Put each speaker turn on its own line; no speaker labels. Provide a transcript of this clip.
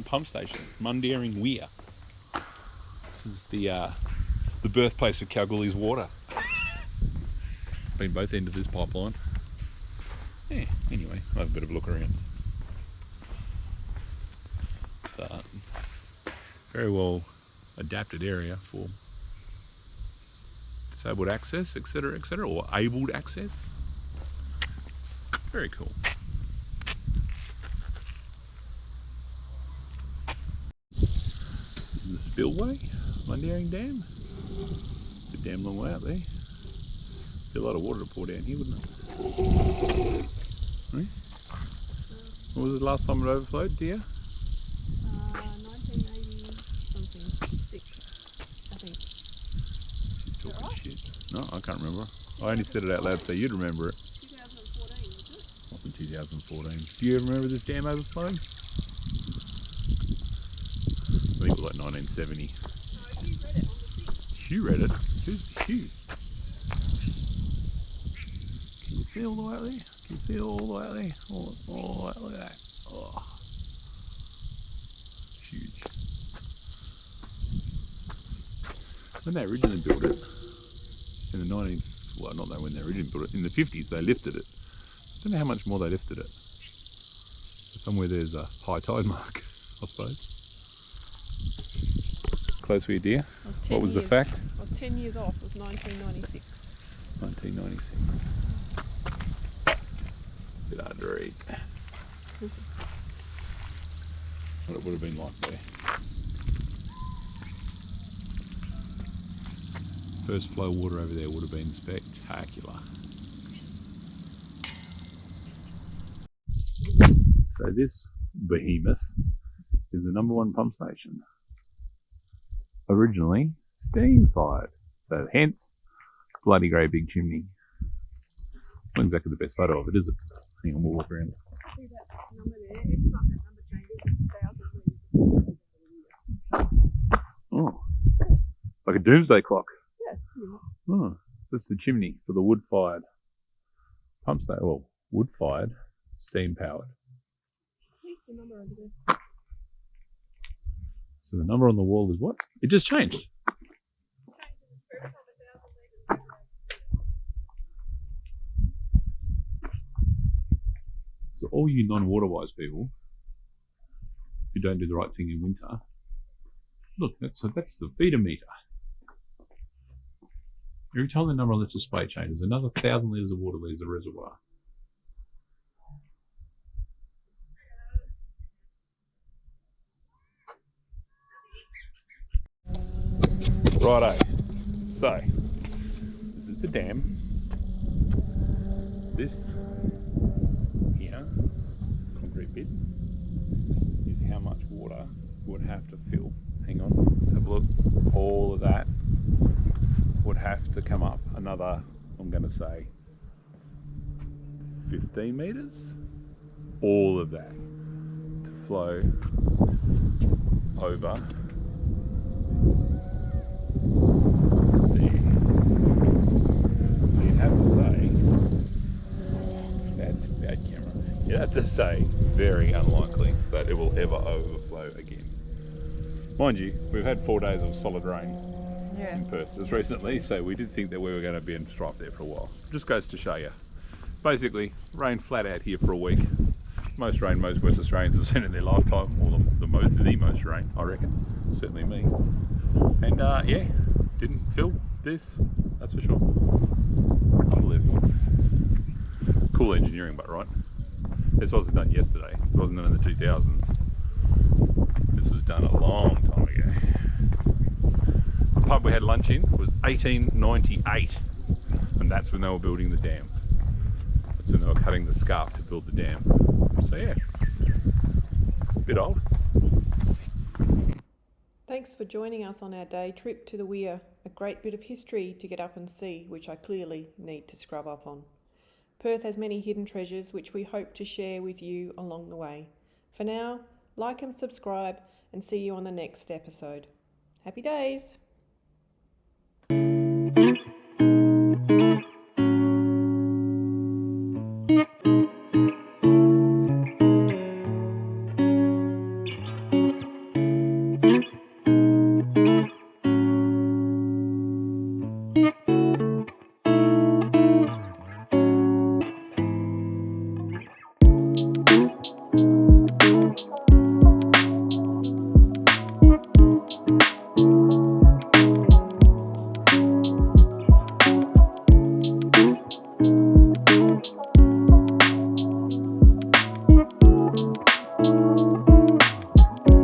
pump station, Mundaring Weir. This is the birthplace of Kalgoorlie's water. Been both ends of this pipeline. Yeah, anyway, I'll have a bit of a look around. It's a very well adapted area for disabled access, etc., or abled access. Very cool. This is the spillway, Mundaring Dam. It's a damn long way out there. Be a lot of water to pour down here, wouldn't it? Hmm? What was the last time it overflowed, dear?
1980 something, 6, I think.
She's talking right? Shit. No, I can't remember. I only said it out loud so you'd remember it.
2014, wasn't it?
Wasn't 2014. Do you ever remember this dam overflowing? I think it was like 1970.
No, you read it on the thing.
Hugh read it? Who's Hugh? Can you see all the way out there? Can you see it all the way out there? All the way, look at that. Oh. Huge. When they originally built it, in the 19th, well, not that when they originally built it, in the 50s they lifted it. I don't know how much more they lifted it. Somewhere there's a high tide mark, I suppose. Close for you, dear. What was the fact?
I was 10 years off. It was 1996.
1996. Bit hard to read. What it would have been like there. First flow water over there would have been spectacular. So this behemoth is the #1 pump station. Originally steam fired, so hence bloody great big chimney. Not exactly the best photo of it, is it? Hang on, we'll walk around.
See that number there? Every time that number changes, it's 1,000 litres.
Oh, it's like a doomsday clock.
Yeah.
Oh, so that's the chimney for the wood-fired pump station. Well, wood-fired, steam-powered.
See the number over there.
So the number on the wall is what? It just changed. So all you non-water-wise people who don't do the right thing in winter, look, that's the feeder meter. Every time the number on this display changes, another 1,000 litres of water leaves the reservoir. Righto, so this is the dam. This here, concrete bit, is how much water would have to fill. Hang on, let's have a look. All of that would have to come up another, I'm going to say, 15 metres. All of that to flow over there. So you'd have to say, bad camera, you'd have to say very unlikely that it will ever overflow again. Mind you, we've had 4 days of solid rain in Perth just recently, so we did think that we were going to be in strife there for a while. Just goes to show you. Basically, rain flat out here for a week. Most rain most West Australians have seen in their lifetime, or the most rain, I reckon. Certainly me. And yeah, didn't fill this, that's for sure. Unbelievable. Cool engineering, but right. This wasn't done yesterday. It wasn't done in the 2000s. This was done a long time ago. The pub we had lunch in was 1898, and that's when they were building the dam. That's when they were cutting the scarp to build the dam. So yeah, a bit old.
Thanks for joining us on our day trip to the Weir, a great bit of history to get up and see, which I clearly need to scrub up on. Perth has many hidden treasures which we hope to share with you along the way. For now, like and subscribe, and see you on the next episode. Happy days!